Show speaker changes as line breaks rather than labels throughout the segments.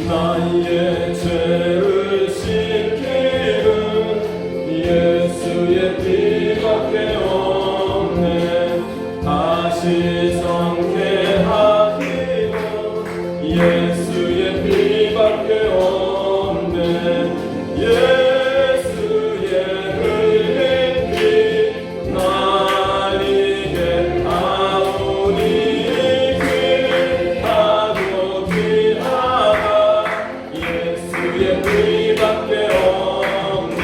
나의 죄를 씻기는 예수의 피밖에 없네. 다시 성케 하기는 예수의 피밖에 없네. 예수의 흘린 피 날 이게 아우니 귀하고 귀하다. 예수의 피밖에 없네.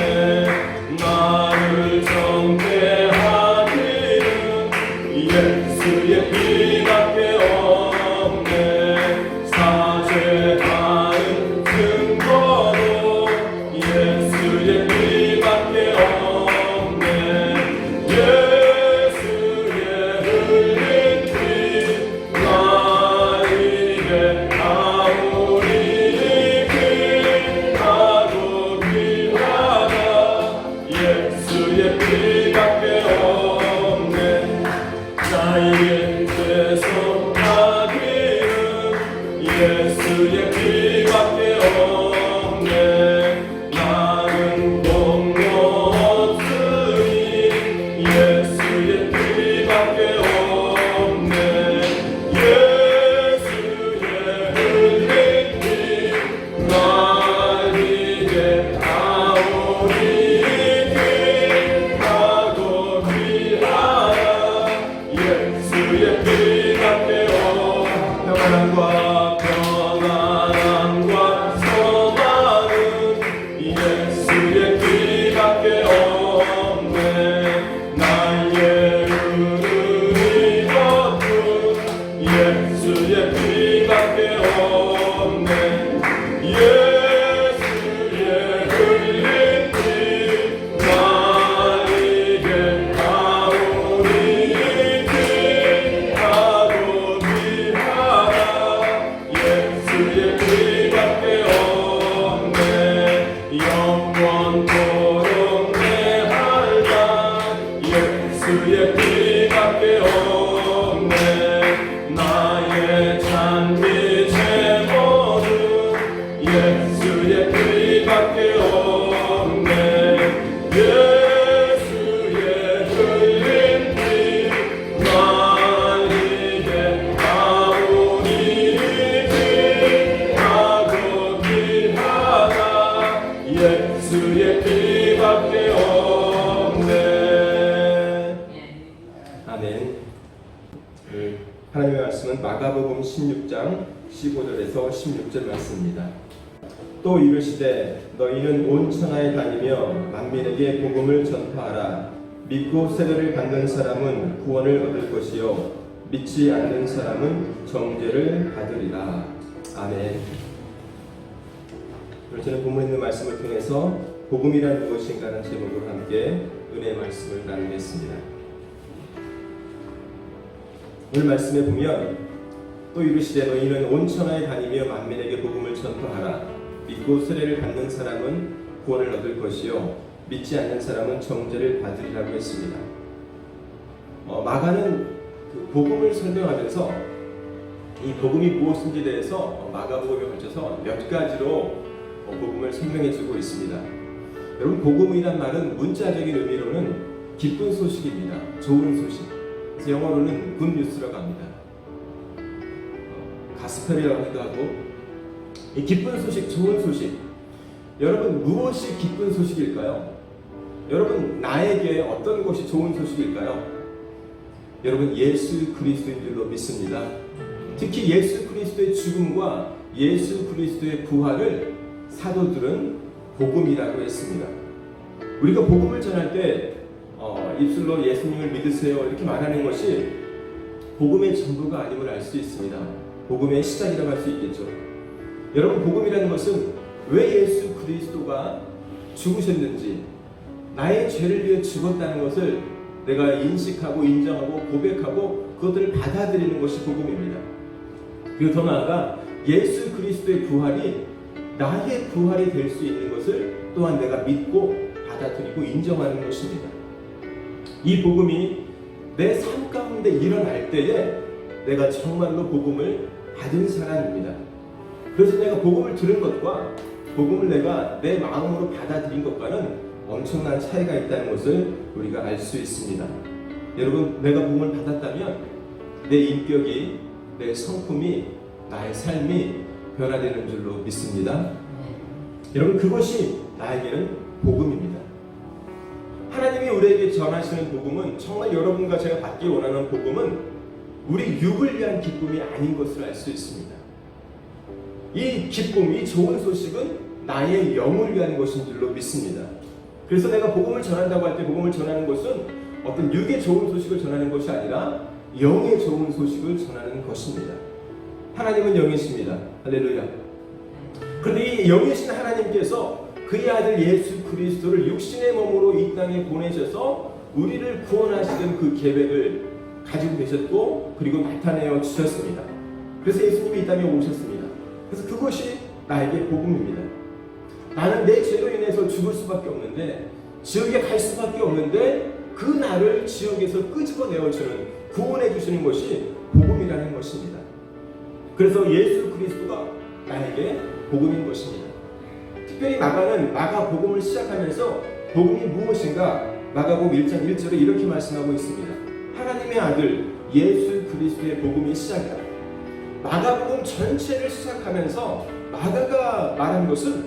나를 정케 하기는 예수의 피밖에 없네. 사죄 받은 증거도 예수의 피밖에 없네. 예수의 흘린 피 나 이게 아무리 귀하고 귀하다. 예수의 피밖에 없네. 나의 죄 속하기는 예수의 피밖에 없네. 나는 공로 없으니 예수의 피밖에 없네. 예수의 흘린 피 날 이게 아우리 귀하고 귀하다. 예수의 피밖에 평안함과 평안함과 소망은 예수의 피밖에 없네. 나의 의를 덮은 예수의 피밖에 없네. 예수의 흘린 피 날 이게 아우리 귀하고 귀하다. 예수의 피밖에 없네. 영원토록 내 할만 예수의 피밖에 없네. 나의 잔비 제모든 예수의 피밖에 없네. 예수의 흘린 피 날 이게 아우리 귀하고 귀하다. 예수의 피밖에 없네. 아멘. 하나님의 말씀은 마가복음 16장 15절에서 16절 말씀입니다. 또 이르시되 너희는 온 천하에 다니며 만민에게 복음을 전파하라. 믿고 세례를 받는 사람은 구원을 얻을 것이요 믿지 않는 사람은 정죄를 받으리라. 아멘. 오늘 저는 본문에 있는 말씀을 통해서 복음이란 무엇인가 하는 제목으로 함께 은혜의 말씀을 나누겠습니다. 오늘 말씀에 보면 또 이르시되 너희는 온 천하에 다니며 만민에게 복음을 전파하라. 믿고 세례를 받는 사람은 구원을 얻을 것이요 믿지 않는 사람은 정죄를 받으리라고 했습니다. 마가는 그 복음을 설명하면서 이 복음이 무엇인지에 대해서 마가복음에 걸쳐서 몇 가지로 복음을 설명해주고 있습니다. 여러분, 복음이란 말은 문자적인 의미로는 기쁜 소식입니다. 좋은 소식. 그래서 영어로는 굿뉴스라고 합니다. 가스펠이라고 하기도 하고. 이 기쁜 소식, 좋은 소식. 여러분, 무엇이 기쁜 소식일까요? 여러분, 나에게 어떤 것이 좋은 소식일까요? 여러분, 예수 그리스도인 줄로 믿습니다. 특히 예수 그리스도의 죽음과 예수 그리스도의 부활을 사도들은 복음이라고 했습니다. 우리가 복음을 전할 때 입술로 예수님을 믿으세요 이렇게 말하는 것이 복음의 전부가 아님을 알 수 있습니다. 복음의 시작이라고 할 수 있겠죠. 여러분, 복음이라는 것은 왜 예수 그리스도가 죽으셨는지, 나의 죄를 위해 죽었다는 것을 내가 인식하고 인정하고 고백하고 그것들을 받아들이는 것이 복음입니다. 그리고 더 나아가 예수 그리스도의 부활이 나의 부활이 될 수 있는 것을 또한 내가 믿고 받아들이고 인정하는 것입니다. 이 복음이 내 삶 가운데 일어날 때에 내가 정말로 복음을 받은 사람입니다. 그래서 내가 복음을 들은 것과 복음을 내가 내 마음으로 받아들인 것과는 엄청난 차이가 있다는 것을 우리가 알 수 있습니다. 여러분, 내가 복음을 받았다면 내 인격이, 내 성품이, 나의 삶이 변화되는 줄로 믿습니다. 여러분, 그것이 나에게는 복음입니다. 하나님이 우리에게 전하시는 복음은, 정말 여러분과 제가 받기 원하는 복음은 우리 육을 위한 기쁨이 아닌 것을 알 수 있습니다. 이 기쁨, 이 좋은 소식은 나의 영을 위한 것인 줄로 믿습니다. 그래서 내가 복음을 전한다고 할 때 복음을 전하는 것은 어떤 육의 좋은 소식을 전하는 것이 아니라 영의 좋은 소식을 전하는 것입니다. 하나님은 영이십니다. 할렐루야. 그런데 이 영이신 하나님께서 그의 아들 예수 그리스도를 육신의 몸으로 이 땅에 보내셔서 우리를 구원하시는 그 계획을 가지고 계셨고, 그리고 나타내어 주셨습니다. 그래서 예수님이 이 땅에 오셨습니다. 그래서 그것이 나에게 복음입니다. 나는 내 죄로 인해서 죽을 수밖에 없는데, 지옥에 갈 수밖에 없는데, 그 나를 지옥에서 끄집어내어주는, 구원해주시는 것이 복음이라는 것입니다. 그래서 예수 그리스도가 나에게 복음인 것입니다. 특별히 마가는 마가복음을 시작하면서 복음이 무엇인가 마가복음 1장 1절에 이렇게 말씀하고 있습니다. 하나님의 아들 예수 그리스도의 복음이 시작이다. 마가복음 전체를 시작하면서 마가가 말한 것은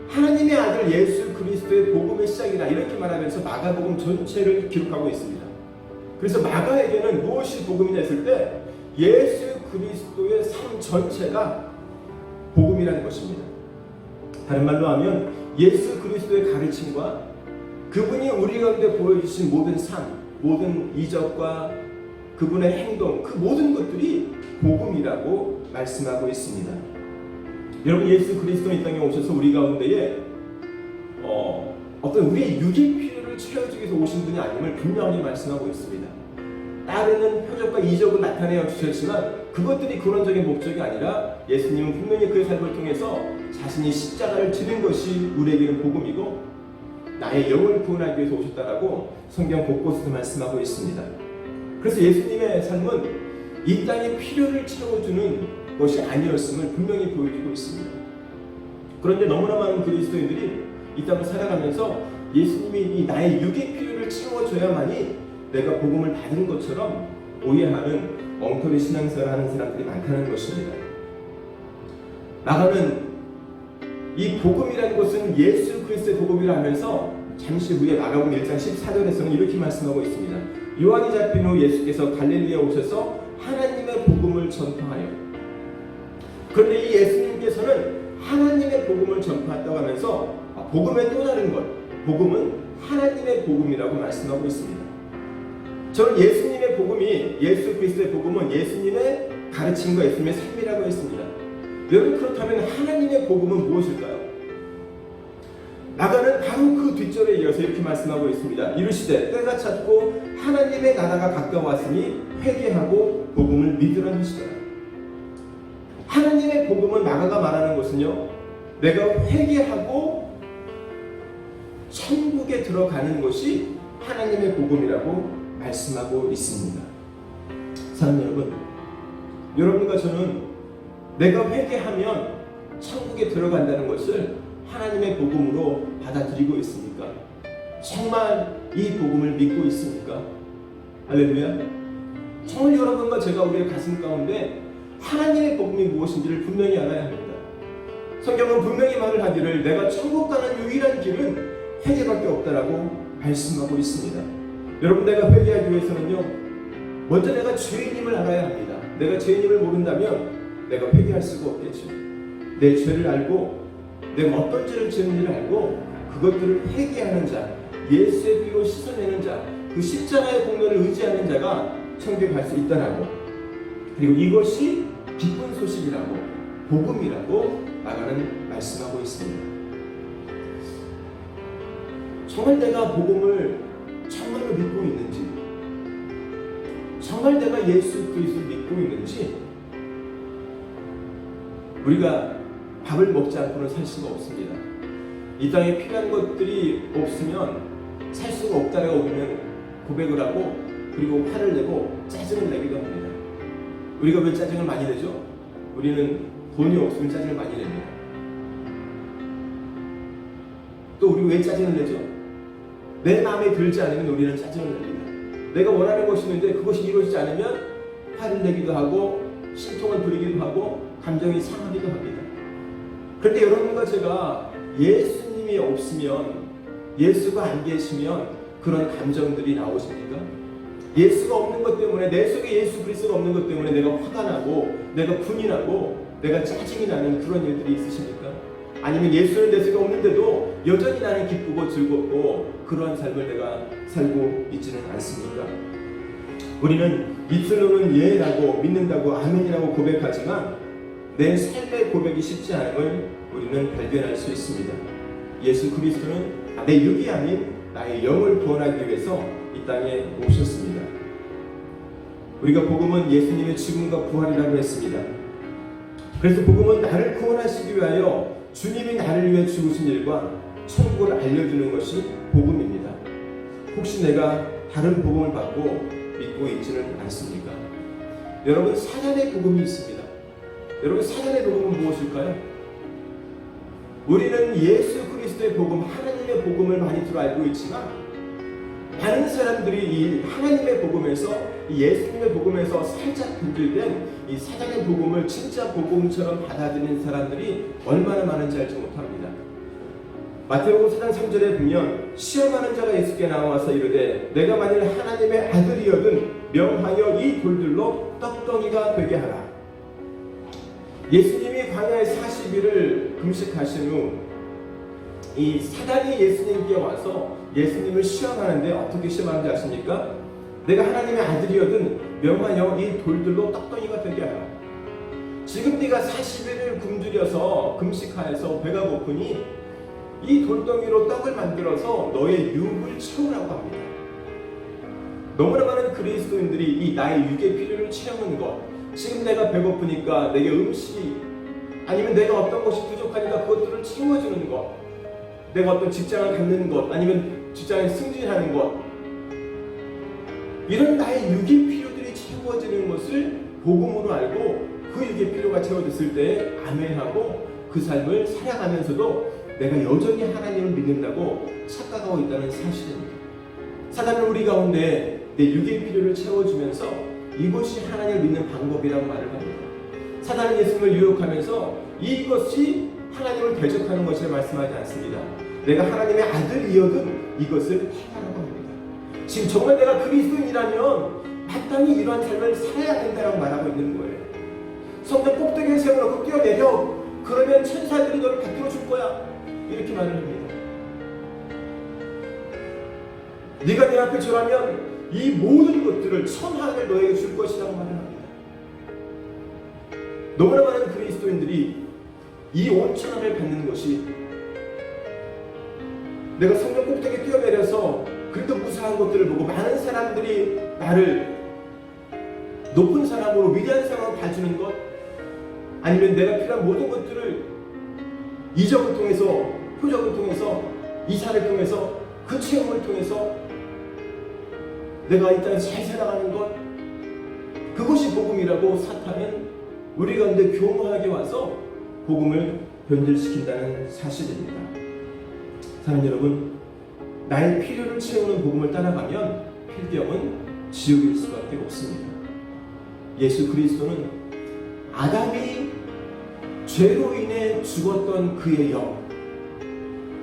하나님의 아들 예수 그리스도의 복음의 시작이다, 이렇게 말하면서 마가복음 전체를 기록하고 있습니다. 그래서 마가에게는 무엇이 복음이냐 했을 때 예수 그리스도의 삶 전체가 복음이라는 것입니다. 다른 말로 하면 예수 그리스도의 가르침과 그분이 우리 가운데 보여주신 모든 삶, 모든 이적과 그분의 행동, 그 모든 것들이 복음이라고 말씀하고 있습니다. 여러분, 예수 그리스도 이 땅에 오셔서 우리 가운데에 어떤 우리의 육의 필요를 채워주기 위해서 오신 분이 아님을 분명히 말씀하고 있습니다. 따르는 표적과 이적을 나타내어 주셨지만 그것들이 근원적인 목적이 아니라 예수님은 분명히 그의 삶을 통해서 자신이 십자가를 지는 것이 우리에게는 복음이고 나의 영을 구원하기 위해서 오셨다라고 성경 곳곳에서 말씀하고 있습니다. 그래서 예수님의 삶은 이 땅의 필요를 채워주는 것이 아니었음을 분명히 보여주고 있습니다. 그런데 너무나 많은 그리스도인들이 이 땅을 살아가면서 예수님이 이 나의 육의 필요를 채워줘야만이 내가 복음을 받은 것처럼 오해하는 엉터리 신앙생활을 하는 사람들이 많다는 것입니다. 마가는 이 복음이라는 것은 예수 그리스도의 복음이라 하면서 잠시 후에 마가복음 1장 14절에서는 이렇게 말씀하고 있습니다. 요한이 잡힌 후 예수께서 갈릴리에 오셔서 하나님의 복음을 전파하여, 그런데 이 예수님께서는 하나님의 복음을 전파했다고 하면서 복음의 또 다른 것, 복음은 하나님의 복음이라고 말씀하고 있습니다. 저는 예수님의 복음이, 예수 그리스도의 복음은 예수님의 가르침과 예수님의 삶이라고 했습니다. 여러분, 그렇다면 하나님의 복음은 무엇일까요? 마가는 바로 그 뒷절에 이어서 이렇게 말씀하고 있습니다. 이르시되 때가 찼고 하나님의 나라가 가까웠으니 회개하고 복음을 믿으라는 것이다. 하나님의 복음은, 마가가 말하는 것은요, 내가 회개하고 천국에 들어가는 것이 하나님의 복음이라고 말씀하고 있습니다. 사랑하는 여러분, 여러분과 저는 내가 회개하면 천국에 들어간다는 것을 하나님의 복음으로 받아들이고 있습니까? 정말 이 복음을 믿고 있습니까? 할렐루야. 정말 여러분과 제가 우리의 가슴 가운데 하나님의 복음이 무엇인지를 분명히 알아야 합니다. 성경은 분명히 말을 하기를 내가 천국 가는 유일한 길은 회개밖에 없다라고 말씀하고 있습니다. 여러분, 내가 회개하기 위해서는요, 먼저 내가 죄인임을 알아야 합니다. 내가 죄인임을 모른다면 내가 회개할 수가 없겠죠. 내 죄를 알고 내가 어떤 죄를 지었는지를 알고 그것들을 회개하는 자, 예수의 피로 씻어내는 자, 그 십자가의 공로를 의지하는 자가 천국에 갈 수 있다라고, 그리고 이것이 기쁜 소식이라고, 복음이라고 마가는 말씀하고 있습니다. 정말 내가 복음을 정말로 믿고 있는지, 정말 내가 예수 그리스도를 믿고 있는지, 우리가 밥을 먹지 않고는 살 수가 없습니다. 이 땅에 필요한 것들이 없으면 살 수가 없다라고 우리는 고백을 하고, 그리고 화를 내고 짜증을 내기도 합니다. 우리가 왜 짜증을 많이 내죠? 우리는 돈이 없으면 짜증을 많이 냅니다. 또 우리 왜 짜증을 내죠? 내 마음에 들지 않으면 우리는 짜증을 냅니다. 내가 원하는 것이 있는데 그것이 이루어지지 않으면 화를 내기도 하고 심통을 부리기도 하고 감정이 상하기도 합니다. 그런데 여러분과 제가 예수님이 없으면, 예수가 안 계시면 그런 감정들이 나오십니까? 예수가 없는 것 때문에, 내 속에 예수 그리스도가 없는 것 때문에 내가 화가 나고 내가 분이 나고 내가 짜증이 나는 그런 일들이 있으십니까? 아니면 예수는 내 속에 없는데도 여전히 나는 기쁘고 즐겁고 그러한 삶을 내가 살고 있지는 않습니까? 우리는 입술로는 예라고 믿는다고 아멘이라고 고백하지만 내 삶의 고백이 쉽지 않은 걸 우리는 발견할 수 있습니다. 예수 그리스도는 내 육이 아닌 나의 영을 구원하기 위해서 이 땅에 오셨습니다. 우리가 복음은 예수님의 죽음과 부활이라고 했습니다. 그래서 복음은 나를 구원하시기 위하여 주님이 나를 위해 죽으신 일과 천국을 알려주는 것이 복음입니다. 혹시 내가 다른 복음을 받고 믿고 있지는 않습니까? 여러분, 사단의 복음이 있습니다. 여러분, 사단의 복음은 무엇일까요? 우리는 예수 그리스도의 복음, 하나님의 복음을 많이 들어 알고 있지만 많은 사람들이 이 하나님의 복음에서, 이 예수님의 복음에서 살짝 분들된 이 사단의 복음을 진짜 복음처럼 받아들이는 사람들이 얼마나 많은지 알지 못합니다. 마태복음 4장 3절에 보면 시험하는 자가 예수께 나와서 이르되 내가 만일 하나님의 아들이여든 명하여 이 돌들로 떡덩이가 되게 하라. 예수님이 광야에 40일을 금식하신 후 이 사단이 예수님께 와서 예수님을 시험하는데 어떻게 시험하는지 아십니까? 내가 하나님의 아들이여든 명하여 이 돌들로 떡덩이가 되게 하라. 지금 네가 40일을 굶주려서 금식하여서 배가 고프니 이 돌덩이로 떡을 만들어서 너의 육을 채우라고 합니다. 너무나 많은 그리스도인들이 이 나의 육의 필요를 채우는 것, 지금 내가 배고프니까 내게 음식, 아니면 내가 어떤 것이 부족하니까 그것들을 채워주는 것, 내가 어떤 직장을 갖는 것, 아니면 직장에 승진하는 것, 이런 나의 육의 필요들이 채워지는 것을 복음으로 알고 그 육의 필요가 채워졌을 때 아멘하고 그 삶을 살아가면서도 내가 여전히 하나님을 믿는다고 착각하고 있다는 사실입니다. 사단은 우리 가운데 내 육의 필요를 채워주면서 이것이 하나님을 믿는 방법이라고 말을 합니다. 사단은 예수님을 유혹하면서 이것이 하나님을 대적하는 것이라 말씀하지 않습니다. 내가 하나님의 아들이여든 이것을 행하라고 합니다. 지금 정말 내가 그리스도인이라면 마땅히 이러한 삶을 살아야 된다고 말하고 있는 거예요. 성전 꼭대기에 세워놓고 뛰어내려, 그러면 천사들이 너를 베풀어 줄 거야, 이렇게 말을 합니다. 네가 내 앞에 절하면 이 모든 것들을, 천하를 너에게 줄 것이라고 말을 합니다. 너무나 많은 그리스도인들이 이 온 천하를 받는 것이, 내가 성전 꼭대기에 뛰어내려서 그래도 무사한 것들을 보고 많은 사람들이 나를 높은 사람으로, 위대한 사람으로 봐주는 것, 아니면 내가 필요한 모든 것들을 이적을 통해서, 표적을 통해서, 이사를 통해서, 그 체험을 통해서 내가 이 땅에 잘 살아가는 것, 그것이 복음이라고 사탄은 우리 가운데 교묘하게 와서 복음을 변질시킨다는 사실입니다. 사랑하는 여러분, 나의 필요를 채우는 복음을 따라가면 필경은 지옥일 수밖에 없습니다. 예수 그리스도는 아담이 죄로 인해 죽었던 그의 영,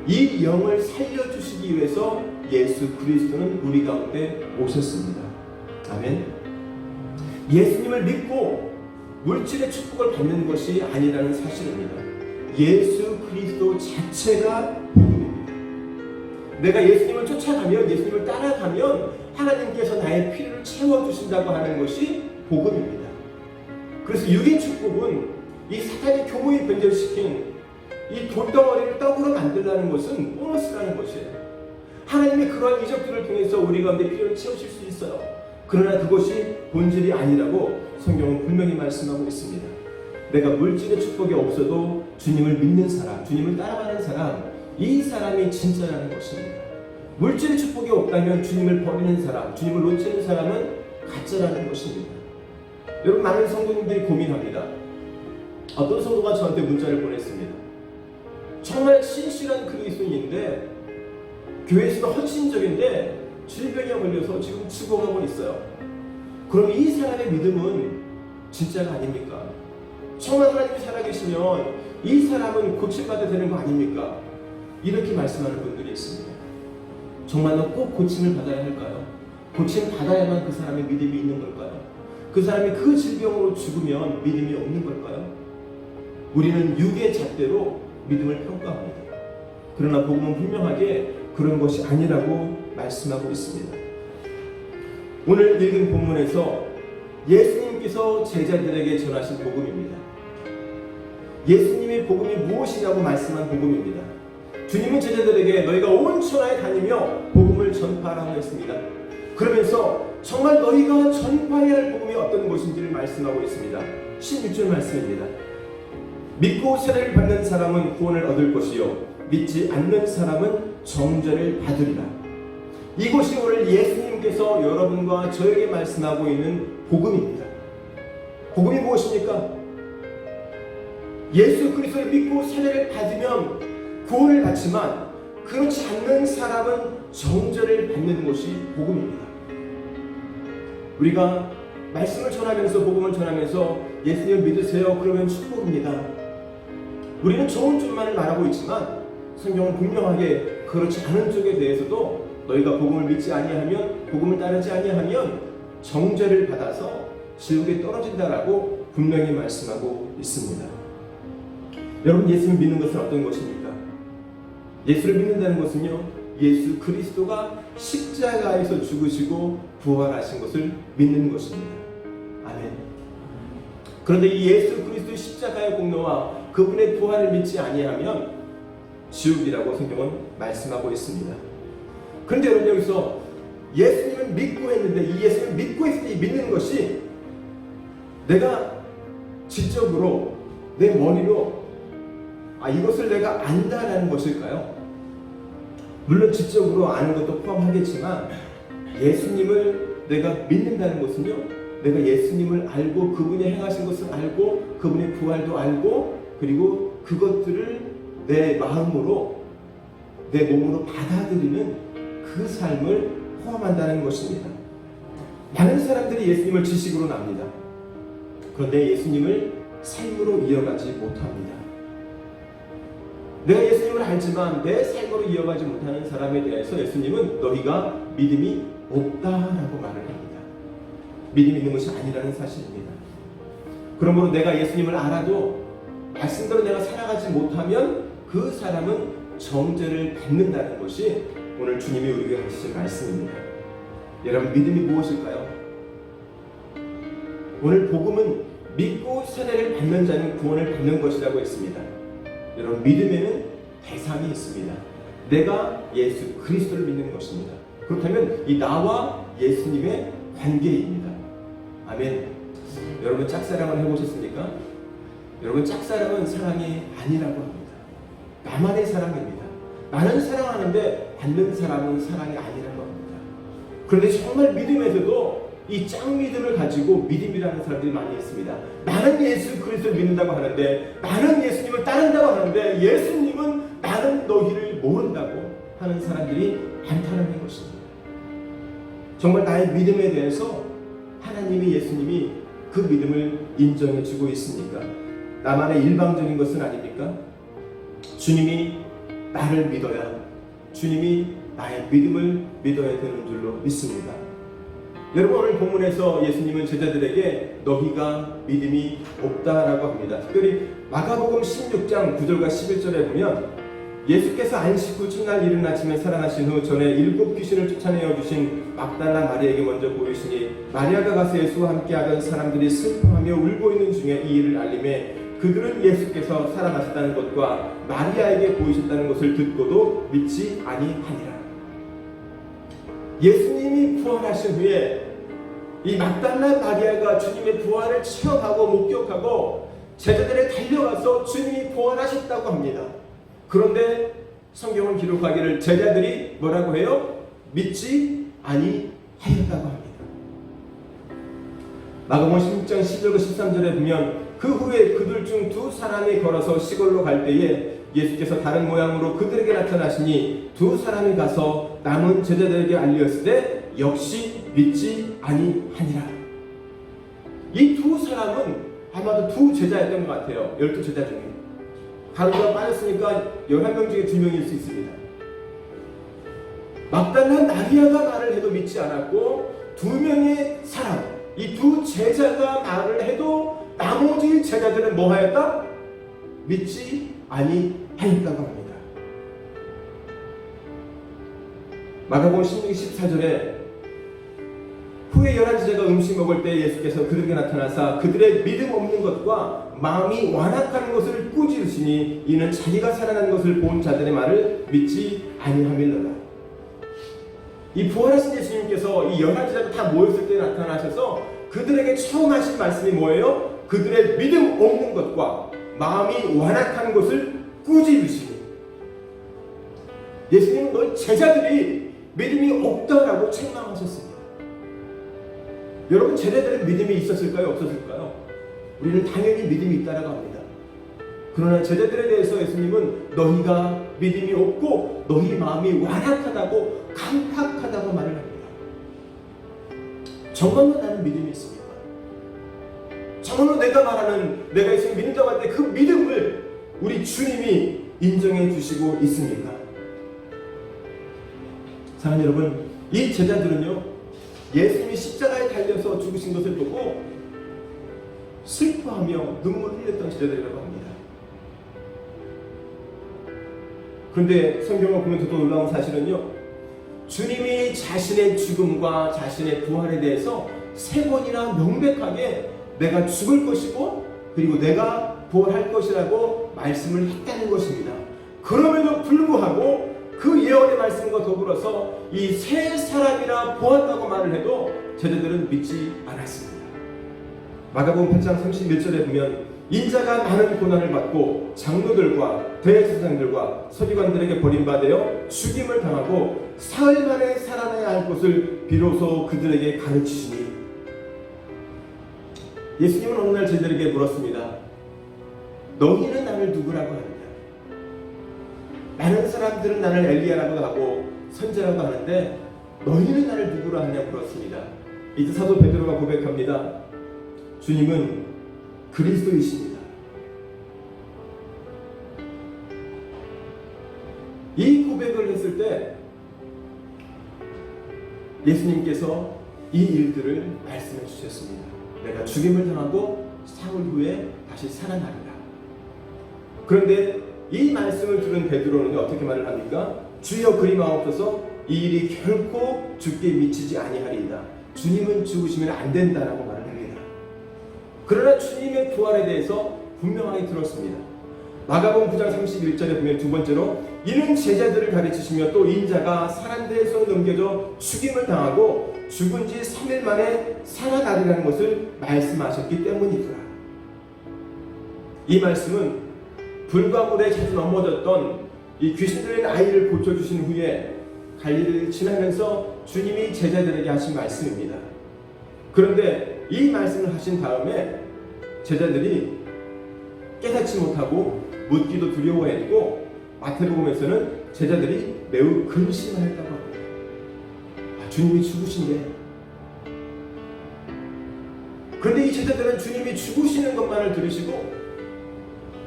이 영을 살려주시기 위해서 예수 그리스도는 우리 가운데 오셨습니다. 아멘. 예수님을 믿고 물질의 축복을 받는 것이 아니라는 사실입니다. 예수 그리스도 자체가 복음입니다. 내가 예수님을 쫓아가면, 예수님을 따라가면 하나님께서 나의 필요를 채워주신다고 하는 것이 복음입니다. 그래서 육의 축복은 이 사탄이 교묘히 변절시킨 이 돌덩어리를 떡으로 만들라는 것은 보너스라는 것이에요. 하나님의 그러한 이적들을 통해서 우리 가운데 필요를 채우실 수 있어요. 그러나 그것이 본질이 아니라고 성경은 분명히 말씀하고 있습니다. 내가 물질의 축복이 없어도 주님을 믿는 사람, 주님을 따라가는 사람, 이 사람이 진짜라는 것입니다. 물질의 축복이 없다면 주님을 버리는 사람, 주님을 놓치는 사람은 가짜라는 것입니다. 여러분, 많은 성도님들이 고민합니다. 어떤 성도가 저한테 문자를 보냈습니다. 정말 신실한 그리스도인인데 교회에서도 헌신적인데 질병에 걸려서 지금 죽어가고 있어요. 그럼 이 사람의 믿음은 진짜가 아닙니까? 정말 하나님이 살아계시면 이 사람은 고침받아야 되는 거 아닙니까? 이렇게 말씀하는 분들이 있습니다. 정말로 꼭 고침을 받아야 할까요? 고침 받아야만 그 사람의 믿음이 있는 걸까요? 그 사람이 그 질병으로 죽으면 믿음이 없는 걸까요? 우리는 육의 잣대로 믿음을 평가합니다. 그러나 복음은 분명하게 그런 것이 아니라고 말씀하고 있습니다. 오늘 읽은 본문에서 예수님께서 제자들에게 전하신 복음입니다. 예수님의 복음이 무엇이냐고 말씀한 복음입니다. 주님은 제자들에게 너희가 온 천하에 다니며 복음을 전파하라고 했습니다. 그러면서 정말 너희가 전파해야 할 복음이 어떤 것인지를 말씀하고 있습니다. 16절 말씀입니다. 믿고 세례를 받는 사람은 구원을 얻을 것이요 믿지 않는 사람은 정죄를 받으리라. 이것이 오늘 예수님께서 여러분과 저에게 말씀하고 있는 복음입니다. 복음이 무엇입니까? 예수 그리스도를 믿고 세례를 받으면 구원을 받지만 그렇지 않는 사람은 정죄를 받는 것이 복음입니다. 우리가 말씀을 전하면서 복음을 전하면서 예수님을 믿으세요 그러면 축복입니다. 우리는 좋은 쪽만을 말하고 있지만 성경은 분명하게 그렇지 않은 쪽에 대해서도 너희가 복음을 믿지 아니하면 복음을 따르지 아니하면 정죄를 받아서 지옥에 떨어진다라고 분명히 말씀하고 있습니다. 여러분 예수를 믿는 것은 어떤 것입니까? 예수를 믿는다는 것은요 예수 그리스도가 십자가에서 죽으시고 부활하신 것을 믿는 것입니다. 아멘. 그런데 이 예수 그리스도의 십자가의 공로와 그분의 부활을 믿지 아니하면 지옥이라고 성경은 말씀하고 있습니다. 그런데 여러분 여기서 예수님을 믿고 했는데 이 예수님을 믿고 했을 때 믿는 것이 내가 지적으로 내 머리로 이것을 내가 안다라는 것일까요? 물론 지적으로 아는 것도 포함하겠지만 예수님을 내가 믿는다는 것은요 내가 예수님을 알고 그분이 행하신 것을 알고 그분의 부활도 알고 그리고 그것들을 내 마음으로 내 몸으로 받아들이는 그 삶을 포함한다는 것입니다. 많은 사람들이 예수님을 지식으로 압니다. 그런데 예수님을 삶으로 이어가지 못합니다. 내가 예수님을 알지만 내 삶으로 이어가지 못하는 사람에 대해서 예수님은 너희가 믿음이 없다라고 말을 합니다. 믿음이 있는 것이 아니라는 사실입니다. 그러므로 내가 예수님을 알아도 말씀대로 내가 살아가지 못하면 그 사람은 정죄를 받는다는 것이 오늘 주님이 우리에게 하시는 말씀입니다. 여러분 믿음이 무엇일까요? 오늘 복음은 믿고 세례를 받는 자는 구원을 받는 것이라고 했습니다. 여러분 믿음에는 대상이 있습니다. 내가 예수 그리스도를 믿는 것입니다. 그렇다면 이 나와 예수님의 관계입니다. 아멘. 여러분 짝사랑을 해보셨습니까? 여러분 짝사랑은 사랑이 아니라고 합니다. 나만의 사랑입니다. 나는 사랑하는데 받는 사람은 사랑이 아니라고 합니다. 그런데 정말 믿음에서도 이 짝믿음을 가지고 믿음이라는 사람들이 많이 있습니다. 나는 예수 그리스도를 믿는다고 하는데 나는 예수님을 따른다고 하는데 예수님은 나는 너희를 모른다고 하는 사람들이 많다는 것입니다. 정말 나의 믿음에 대해서 하나님이 예수님이 그 믿음을 인정해 주고 있습니까? 나만의 일방적인 것은 아닙니까? 주님이 나를 믿어야 주님이 나의 믿음을 믿어야 되는 줄로 믿습니다. 여러분 오늘 본문에서 예수님은 제자들에게 너희가 믿음이 없다라고 합니다. 특별히 마가복음 16장 9절과 11절에 보면 예수께서 안식 후 첫날 이른 아침에 살아나신 후 전에 7 귀신을 쫓아내어 주신 막달라 마리아에게 먼저 보이시니 마리아가 가서 예수와 함께 하던 사람들이 슬퍼하며 울고 있는 중에 이 일을 알림해 그들은 예수께서 살아나셨다는 것과 마리아에게 보이셨다는 것을 듣고도 믿지 아니하니라. 예수님이 부활하신 후에 이 막달라 마리아가 주님의 부활을 체험하고 목격하고 제자들에 달려가서 주님이 부활하셨다고 합니다. 그런데 성경은 기록하기를 제자들이 뭐라고 해요? 믿지 아니하였다고 합니다. 마가복음 16장 12절과 13절에 보면 그 후에 그들 중 두 사람이 걸어서 시골로 갈 때에 예수께서 다른 모양으로 그들에게 나타나시니 두 사람이 가서 남은 제자들에게 알렸을 때 역시 믿지 아니하니라. 이 두 사람은 아마도 두 제자였던 것 같아요. 12제자 중에. 가루가 빠졌으니까 11명 중에 2명일 수 있습니다. 막달라 마리아가 말을 해도 믿지 않았고 2명의 사람, 이 두 제자가 말을 해도 나머지 제자들은 뭐 하였다? 믿지 아니하였다고 합니다. 마가복음 16장 14절에 후에 11제자가 음식 먹을 때 예수께서 그들에게 나타나사 그들의 믿음 없는 것과 마음이 완악한 것을 꾸짖으시니 이는 자기가 살아난 것을 본 자들의 말을 믿지 아니함이로라. 이 부활하신 예수님께서 이 11제자가 다 모였을 때 나타나셔서 그들에게 처음 하신 말씀이 뭐예요? 그들의 믿음 없는 것과 마음이 완악한 것을 꾸짖으시니. 예수님은 너희 제자들이 믿음이 없다라고 책망하셨습니다. 여러분, 제자들은 믿음이 있었을까요? 없었을까요? 우리는 당연히 믿음이 있다라고 합니다. 그러나 제자들에 대해서 예수님은 너희가 믿음이 없고 너희 마음이 완악하다고 강팍하다고 말을 합니다. 정말로 나는 믿음이 있습니까? 정말로 내가 말하는 내가 예수님 믿는다고 할 때 그 믿음을 우리 주님이 인정해 주시고 있습니까? 사랑하는 여러분, 이 제자들은요 예수님이 십자가에 달려서 죽으신 것을 보고 슬퍼하며 눈물을 흘렸던 제자들이라고 합니다. 그런데 성경을 보면 더 놀라운 사실은요, 주님이 자신의 죽음과 자신의 부활에 대해서 3번이나 명백하게 내가 죽을 것이고 그리고 내가 부활할 것이라고 말씀을 했다는 것입니다. 그럼에도 불구하고 그 예언의 말씀과 더불어서 이 세 사람이나 보았다고 말을 해도 제자들은 믿지 않았습니다. 마가복음 8장 31절에 보면 인자가 많은 고난을 받고 장로들과 대제사장들과 서기관들에게 버림받아 죽임을 당하고 사흘 만에 살아나야 할 것을 비로소 그들에게 가르치시니. 예수님은 어느 날 제자들에게 물었습니다. 너희는 나를 누구라고 하느냐? 많은 사람들은 나를 엘리야라고 하고 선지자라고 하는데 너희는 나를 누구라 하느냐 물었습니다. 이제 사도 베드로가 고백합니다. 주님은 그리스도이십니다. 이 고백을 했을 때 예수님께서 이 일들을 말씀해 주셨습니다. 내가 죽임을 당하고 사흘 후에 다시 살아나리라. 그런데 이 말씀을 들은 베드로는 어떻게 말을 합니까? 주여 그리 마옵소서, 이 일이 결코 죽게 미치지 아니하리이다. 주님은 죽으시면 안 된다라고 말을 합니다. 그러나 주님의 부활에 대해서 분명하게 들었습니다. 마가복음 9장 31절에 보면 두 번째로 이는 제자들을 가르치시며 또 인자가 사람들의 손에 넘겨져 죽임을 당하고 죽은 지 3일 만에 살아나리라는 것을 말씀하셨기 때문이구나. 이 말씀은 불과 물에 자주 넘어졌던 이 귀신 들린 아이를 고쳐주신 후에 갈릴리를 지나면서 주님이 제자들에게 하신 말씀입니다. 그런데 이 말씀을 하신 다음에 제자들이 깨닫지 못하고 묻기도 두려워했고 마태복음에서는 제자들이 매우 근심하였다고 합니다. 주님이 죽으신데. 그런데 이 제자들은 주님이 죽으시는 것만을 들으시고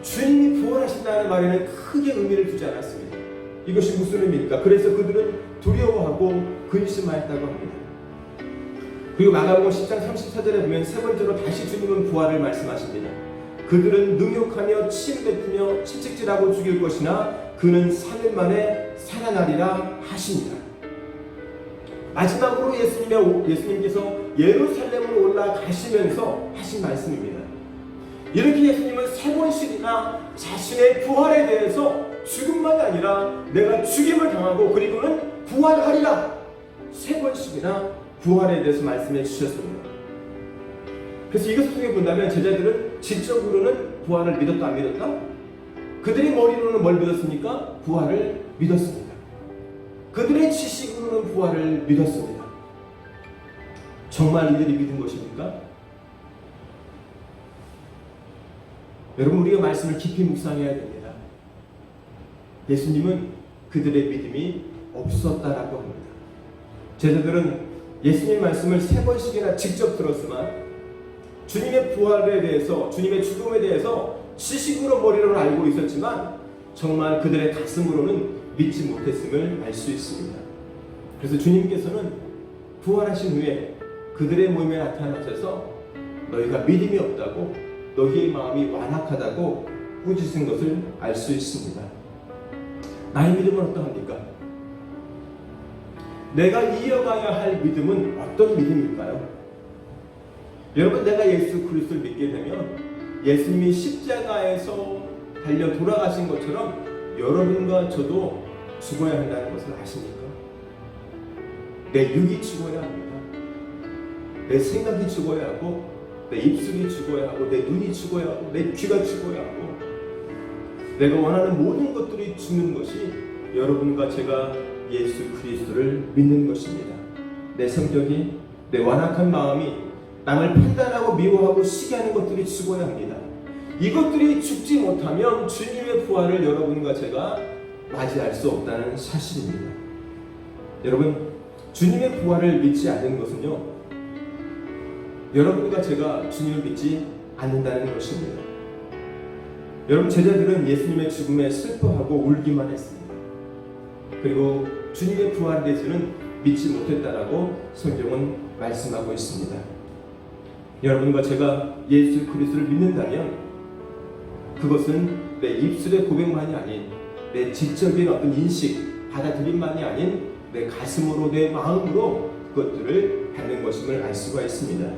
주님이 부활하신다는 말에는 크게 의미를 두지 않았습니다. 이것이 무슨 의미입니까? 그래서 그들은 두려워하고 근심하였다고 합니다. 그리고 마가복음 10장 34절에 보면 세 번째로 다시 주님은 부활을 말씀하십니다. 그들은 능욕하며 침 뱉으며 채찍질하고 죽일 것이나 그는 3일 만에 살아나리라 하시니라. 마지막으로 예수님께서 예루살렘으로 올라가시면서 하신 말씀입니다. 이렇게 예수님은 3번씩이나 자신의 부활에 대해서 죽음만이 아니라 내가 죽임을 당하고 그리고는 부활하리라 3번씩이나 부활에 대해서 말씀해 주셨습니다. 그래서 이것을 통해 본다면 제자들은 지적으로는 부활을 믿었다 안 믿었다? 그들의 머리로는 뭘 믿었습니까? 부활을 믿었습니다. 그들의 지식으로는 부활을 믿었습니다. 정말 이들이 믿은 것입니까? 여러분, 우리가 말씀을 깊이 묵상해야 됩니다. 예수님은 그들의 믿음이 없었다라고 합니다. 제자들은 예수님 말씀을 3번씩이나 직접 들었지만 주님의 부활에 대해서, 주님의 죽음에 대해서 지식으로 머리로 알고 있었지만 정말 그들의 가슴으로는 믿지 못했음을 알 수 있습니다. 그래서 주님께서는 부활하신 후에 그들의 모임에 나타나셔서 너희가 믿음이 없다고, 너희의 마음이 완악하다고 꾸짖은 것을 알 수 있습니다. 나의 믿음은 어떠합니까? 내가 이어가야 할 믿음은 어떤 믿음일까요? 여러분, 내가 예수 그리스도를 믿게 되면 예수님이 십자가에서 달려 돌아가신 것처럼 여러분과 저도 죽어야 한다는 것을 아십니까? 내 육이 죽어야 합니다. 내 생각이 죽어야 하고, 내 입술이 죽어야 하고, 내 눈이 죽어야 하고, 내 귀가 죽어야 하고, 내가 원하는 모든 것들이 죽는 것이 여러분과 제가 예수 그리스도를 믿는 것입니다. 내 성격이, 내 완악한 마음이, 남을 판단하고 미워하고 시기하는 것들이 죽어야 합니다. 이것들이 죽지 못하면 주님의 부활을 여러분과 제가 맞이할 수 없다는 사실입니다. 여러분, 주님의 부활을 믿지 않는 것은요, 여러분과 제가 주님을 믿지 않는다는 것입니다. 여러분, 제자들은 예수님의 죽음에 슬퍼하고 울기만 했습니다. 그리고 주님의 부활에 대해서는 믿지 못했다라고 성경은 말씀하고 있습니다. 여러분과 제가 예수 그리스도를 믿는다면 그것은 내 입술의 고백만이 아닌, 내 지적인 어떤 인식, 받아들임만이 아닌 내 가슴으로, 내 마음으로 그것들을 받는 것임을 알 수가 있습니다.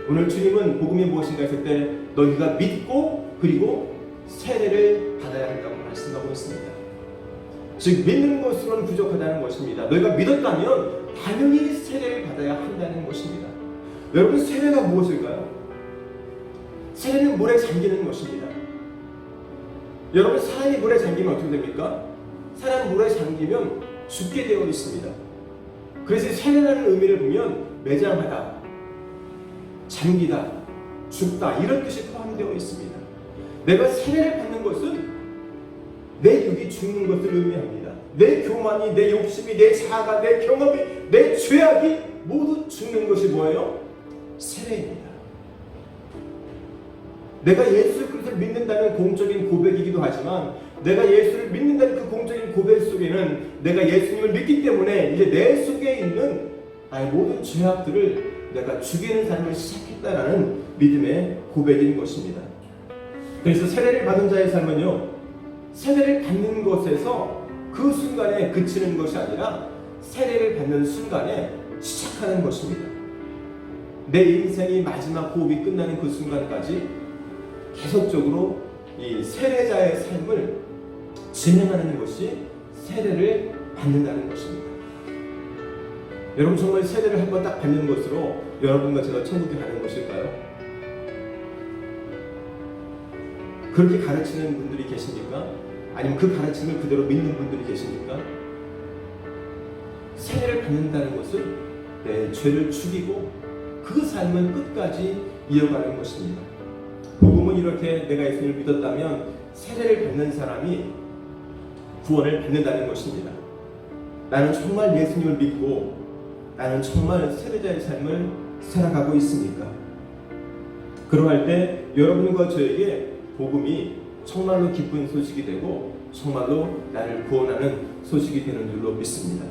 오늘 주님은 복음이 무엇인가 했을 때 너희가 믿고 그리고 세례를 받아야 한다고 말씀하고 있습니다. 즉, 믿는 것으로는 부족하다는 것입니다. 너희가 믿었다면 당연히 세례를 받아야 한다는 것입니다. 여러분, 세례가 무엇일까요? 세례는 물에 잠기는 것입니다. 여러분, 사람이 물에 잠기면 어떻게 됩니까? 사람이 물에 잠기면 죽게 되어 있습니다. 그래서 세례라는 의미를 보면 매장하다, 잠기다, 죽다, 이런 뜻이 포함되어 있습니다. 내가 세례를 받는 것은 내 육이 죽는 것을 의미합니다. 내 교만이, 내 욕심이, 내 자아가, 내 경험이, 내 죄악이 모두 죽는 것이 뭐예요? 세례입니다. 내가 예수 그리스도를 믿는다는 공적인 고백이기도 하지만 내가 예수를 믿는다는 그 공적인 고백 속에는 내가 예수님을 믿기 때문에 이제 내 속에 있는 나의 모든 죄악들을 내가 죽이는 삶을 시작했다라는 믿음의 고백인 것입니다. 그래서 세례를 받은 자의 삶은요, 세례를 받는 것에서 그 순간에 그치는 것이 아니라 세례를 받는 순간에 시작하는 것입니다. 내 인생이 마지막 호흡이 끝나는 그 순간까지 계속적으로 이 세례자의 삶을 진행하는 것이 세례를 받는다는 것입니다. 여러분, 정말 세례를 한번 딱 받는 것으로 여러분과 제가 천국에 가는 것일까요? 그렇게 가르치는 분들이 계십니까? 아니면 그 가르침을 그대로 믿는 분들이 계십니까? 세례를 받는다는 것은 내 죄를 죽이고 그 삶을 끝까지 이어가는 것입니다. 복음은 이렇게 내가 예수님을 믿었다면 세례를 받는 사람이 구원을 받는다는 것입니다. 나는 정말 예수님을 믿고 나는 정말 세례자의 삶을 살아가고 있습니까? 그러할 때 여러분과 저에게 복음이 정말로 기쁜 소식이 되고 정말로 나를 구원하는 소식이 되는 줄로 믿습니다.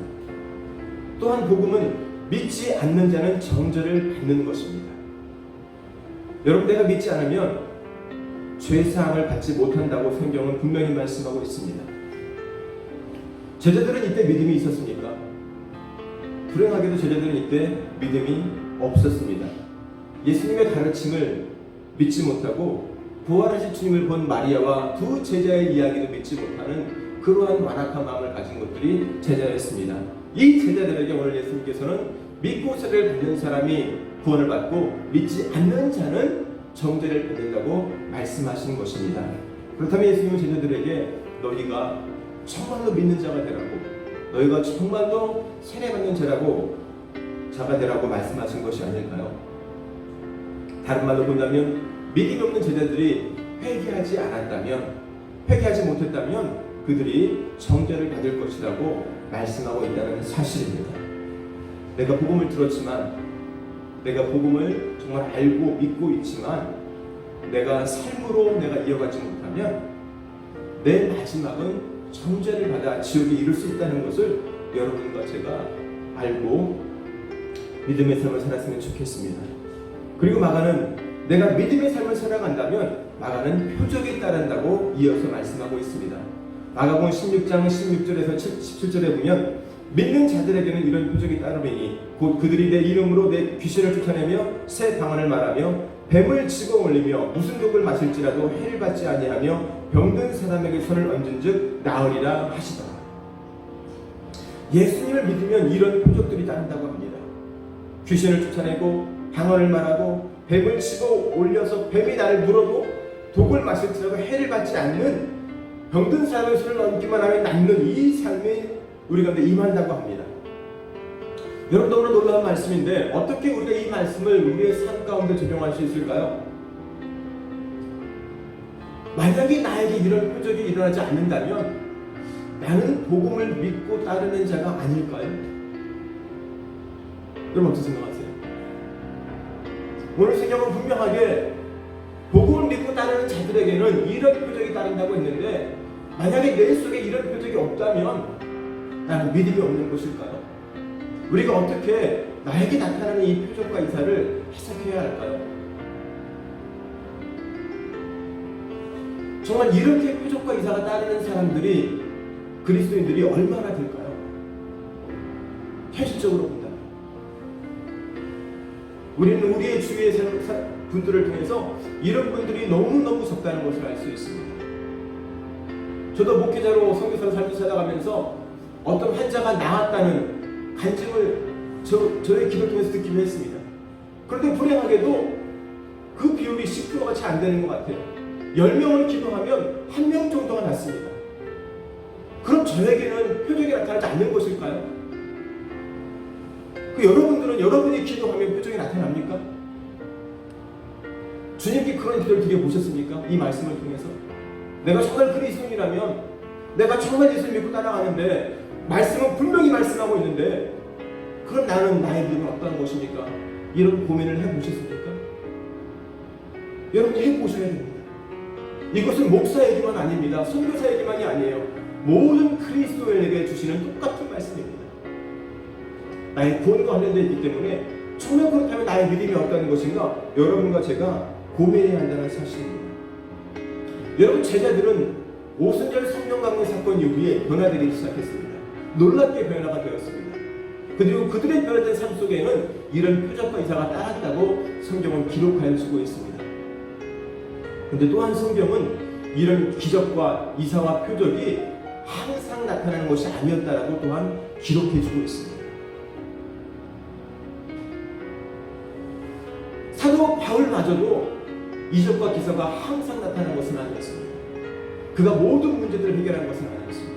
또한 복음은 믿지 않는 자는 정죄를 받는 것입니다. 여러분, 내가 믿지 않으면 죄사함을 받지 못한다고 성경은 분명히 말씀하고 있습니다. 제자들은 이때 믿음이 있었습니까? 불행하게도 제자들은 이때 믿음이 없었습니다. 예수님의 가르침을 믿지 못하고 부활하신 주님을 본 마리아와 두 제자의 이야기도 믿지 못하는 그러한 완악한 마음을 가진 것들이 제자였습니다. 이 제자들에게 오늘 예수님께서는 믿고 세례를 받는 사람이 구원을 받고 믿지 않는 자는 정죄를 받는다고 말씀하시는 것입니다. 그렇다면 예수님은 제자들에게 너희가 정말로 믿는 자가 되라고, 너희가 정말로 세례받는 자가 되라고 말씀하신 것이 아닐까요? 다른 말로 본다면 믿음이 없는 제자들이 회개하지 않았다면, 회개하지 못했다면 그들이 정죄를 받을 것이라고 말씀하고 있다는 사실입니다. 내가 복음을 들었지만, 내가 복음을 정말 알고 믿고 있지만 내가 삶으로 내가 이어가지 못하면 내 마지막은 정죄를 받아 지옥에 이를 수 있다는 것을 여러분과 제가 알고 믿음의 삶을 살았으면 좋겠습니다. 그리고 마가는 내가 믿음의 삶을 살아간다면 마가는 표적에 따른다고 이어서 말씀하고 있습니다. 마가복음 16장 16절에서 17절에 보면 믿는 자들에게는 이런 표적이 따르리니 곧 그들이 내 이름으로 내 귀신을 쫓아내며 새 방언을 말하며 뱀을 집어 올리며 무슨 독을 마실지라도 해를 받지 아니하며 병든 사람에게 손을 얹은즉 나으리라 하시더라. 예수님을 믿으면 이런 표적들이 따른다고 합니다. 귀신을 쫓아내고 방언을 말하고 뱀을 집어 올려서 뱀이 나를 물어도 독을 마실지라도 해를 받지 않는 병든 사람의 손을 얹기만 하면 낫는 이 삶이 우리 가운데 임한다고 합니다. 여러분, 너무나 놀라운 말씀인데 어떻게 우리가 이 말씀을 우리의 삶 가운데 적용할 수 있을까요? 만약에 나에게 이런 표적이 일어나지 않는다면 나는 복음을 믿고 따르는 자가 아닐까요? 여러분 어떻게 생각하세요? 오늘 성경은 분명하게 복음을 믿고 따르는 자들에게는 이런 표적이 따른다고 했는데 만약에 내 속에 이런 표적이 없다면 나는 믿음이 없는 것일까요? 우리가 어떻게 나에게 나타나는 이 표적과 이사를 해석해야 할까요? 정말 이렇게 표적과 이사가 따르는 사람들이 그리스도인들이 얼마나 될까요? 현실적으로 본다면 우리는 우리의 주위의 분들을 통해서 이런 분들이 너무너무 적다는 것을 알 수 있습니다. 저도 목회자로 선교사로 삶을 살아가면서 어떤 환자가 나았다는 간증을 저의 기도를 통해서 듣기도 했습니다. 그런데 불행하게도 그 비율이 10%가 채 안 되는 것 같아요. 10명을 기도하면 1명 정도가 낫습니다. 그럼 저에게는 표적이 나타나지 않는 것일까요? 여러분들은 여러분이 기도하면 표적이 나타납니까? 주님께 그런 기도를 드려보셨습니까? 이 말씀을 통해서 내가 정말 그리스도인이라면 내가 정말 예수를 믿고 따라가는데 말씀은 분명히 말씀하고 있는데 그럼 나는 나의 믿음은 어떤 것입니까? 이런 고민을 해보셨습니까? 여러분이 해보셔야 됩니다. 이것은 목사에게만 아닙니다. 선교사에게만이 아니에요. 모든 그리스도인에게 주시는 똑같은 말씀입니다. 나의 구원과 관련되어 있기 때문에 정말 그렇다면 나의 믿음이 어떤 것인가 여러분과 제가 고민해야 한다는 사실입니다. 여러분, 제자들은 오순절 성령 강림 사건 이후에 변화되기 시작했습니다. 놀랍게 변화가 되었습니다. 그리고 그들의 변화된 삶 속에는 이런 표적과 이사가 따랐다고 성경은 기록하여 주고 있습니다. 그런데 또한 성경은 이런 기적과 이사와 표적이 항상 나타나는 것이 아니었다라고 또한 기록해 주고 있습니다. 사도 바울마저도 이적과 기사가 항상 나타나는 것은 아니었습니다. 그가 모든 문제들을 해결한 것은 아니었습니다.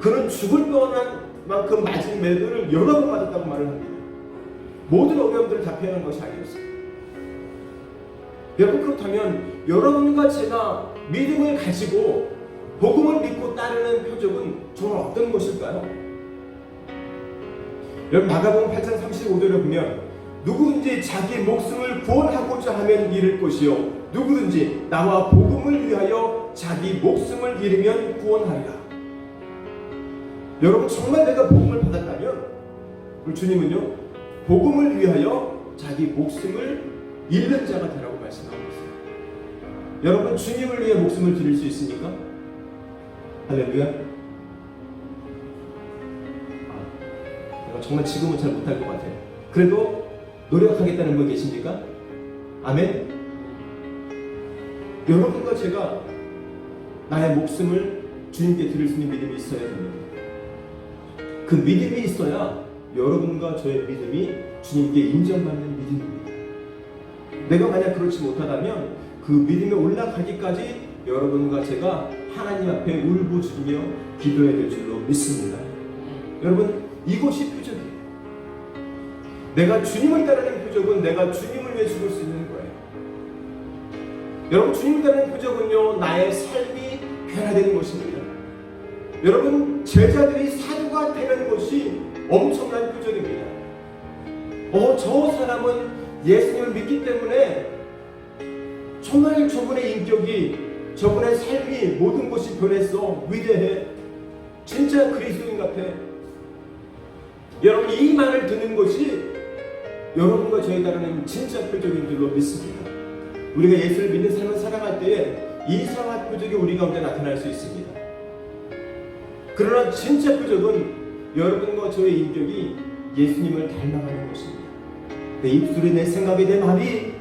그는 죽을 뻔한 만큼 맞은 매들을 여러 번 맞았다고 말을 합니다. 모든 어려움들을 다 피하는 것이 아니었습니다. 여러분, 그렇다면 여러분과 제가 믿음을 가지고 복음을 믿고 따르는 표적은 정말 어떤 것일까요? 여러분, 마가복음 8장 35절에 보면 누구든지 자기 목숨을 구원하고자 하면 잃을 것이요 누구든지 나와 복음을 위하여 자기 목숨을 잃으면 구원하리라. 여러분, 정말 내가 복음을 받았다면 우리 주님은요 복음을 위하여 자기 목숨을 잃는 자가 되라고 말씀하고 있어요. 여러분, 주님을 위해 목숨을 드릴 수 있습니까? 할렐루야. 내가 정말 지금은 잘 못할 것 같아요. 그래도 노력하겠다는 분 계십니까? 아멘. 여러분과 제가 나의 목숨을 주님께 드릴 수 있는 믿음이 있어야 됩니다. 그 믿음이 있어야 여러분과 저의 믿음이 주님께 인정받는 믿음입니다. 내가 만약 그렇지 못하다면 그 믿음에 올라가기까지 여러분과 제가 하나님 앞에 울부짖으며 기도해야 될 줄로 믿습니다. 여러분, 이것이 표적이에요. 내가 주님을 따르는 표적은 내가 주님을 위해 죽을 수 있는 거예요. 여러분, 주님 닮은 표적은요, 나의 삶이 변화되는 것입니다. 여러분, 제자들이 사도가 되는 것이 엄청난 표적입니다. 저 사람은 예수님을 믿기 때문에 정말 저분의 인격이, 저분의 삶이, 모든 것이 변했어. 위대해. 진짜 그리스도인 같아. 여러분, 이 말을 듣는 것이 여러분과 저희 따르는 진짜 표적인 줄로 믿습니다. 우리가 예수를 믿는 삶을 살아갈 때에 이상한 표적이 우리 가운데 나타날 수 있습니다. 그러나 진짜 표적은 여러분과 저의 인격이 예수님을 닮아가는 것입니다. 내 입술이, 내 생각이, 내 말이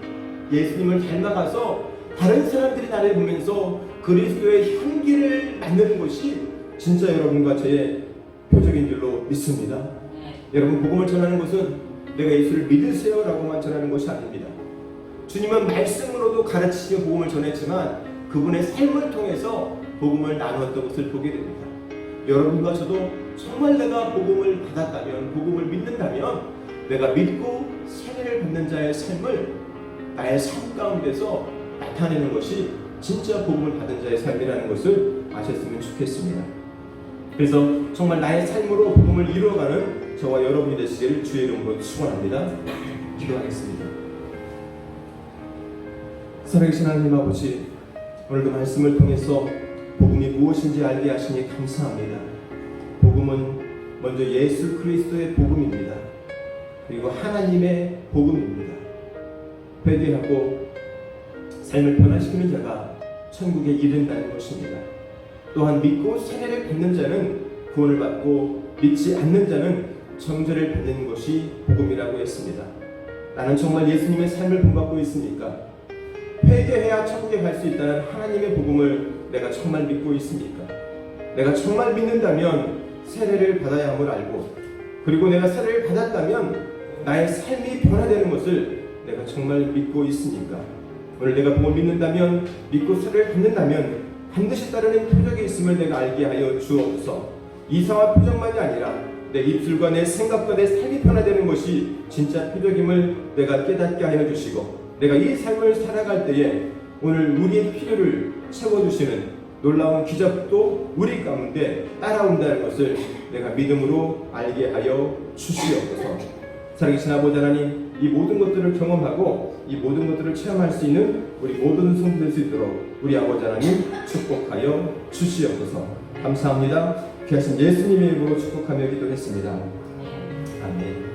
예수님을 닮아가서 다른 사람들이 나를 보면서 그리스도의 향기를 만드는 것이 진짜 여러분과 저의 표적인 줄로 믿습니다. 여러분, 복음을 전하는 것은 내가 예수를 믿으세요 라고만 전하는 것이 아닙니다. 주님은 말씀으로도 가르치시며 복음을 전했지만 그분의 삶을 통해서 복음을 나누었던 것을 보게 됩니다. 여러분과 저도 정말 내가 복음을 받았다면, 복음을 믿는다면 내가 믿고 세례를 받는 자의 삶을 나의 삶 가운데서 나타내는 것이 진짜 복음을 받은 자의 삶이라는 것을 아셨으면 좋겠습니다. 그래서 정말 나의 삶으로 복음을 이루어가는 저와 여러분이 되시기를 주의 이름으로 축원합니다. 기도하겠습니다. 살아계신 하나님 아버지, 오늘도 말씀을 통해서 복음이 무엇인지 알게 하시니 감사합니다. 복음은 먼저 예수 그리스도의 복음입니다. 그리고 하나님의 복음입니다. 회개하고 삶을 변화시키는 자가 천국에 이른다는 것입니다. 또한 믿고 세례를 받는 자는 구원을 받고 믿지 않는 자는 정죄를 받는 것이 복음이라고 했습니다. 나는 정말 예수님의 삶을 본받고 있습니까? 회개해야 천국에 갈 수 있다는 하나님의 복음을 내가 정말 믿고 있습니까? 내가 정말 믿는다면 세례를 받아야 함을 알고, 그리고 내가 세례를 받았다면 나의 삶이 변화되는 것을 내가 정말 믿고 있습니까? 오늘 내가 복음을 믿는다면, 믿고 세례를 받는다면 반드시 따르는 표적이 있음을 내가 알게 하여 주옵소서. 이상한 표적만이 아니라 내 입술과 내 생각과 내 삶이 변화되는 것이 진짜 표적임을 내가 깨닫게 하여 주시고, 내가 이 삶을 살아갈 때에 오늘 우리의 필요를 채워주시는 놀라운 기적도 우리 가운데 따라온다는 것을 내가 믿음으로 알게 하여 주시옵소서. 살아계신 아버지 하나님, 이 모든 것들을 경험하고 이 모든 것들을 체험할 수 있는 우리 모든 성도 될 수 있도록 우리 아버지 하나님 축복하여 주시옵소서. 감사합니다. 귀하신 예수님의 이름으로 축복하며 기도했습니다. 아멘.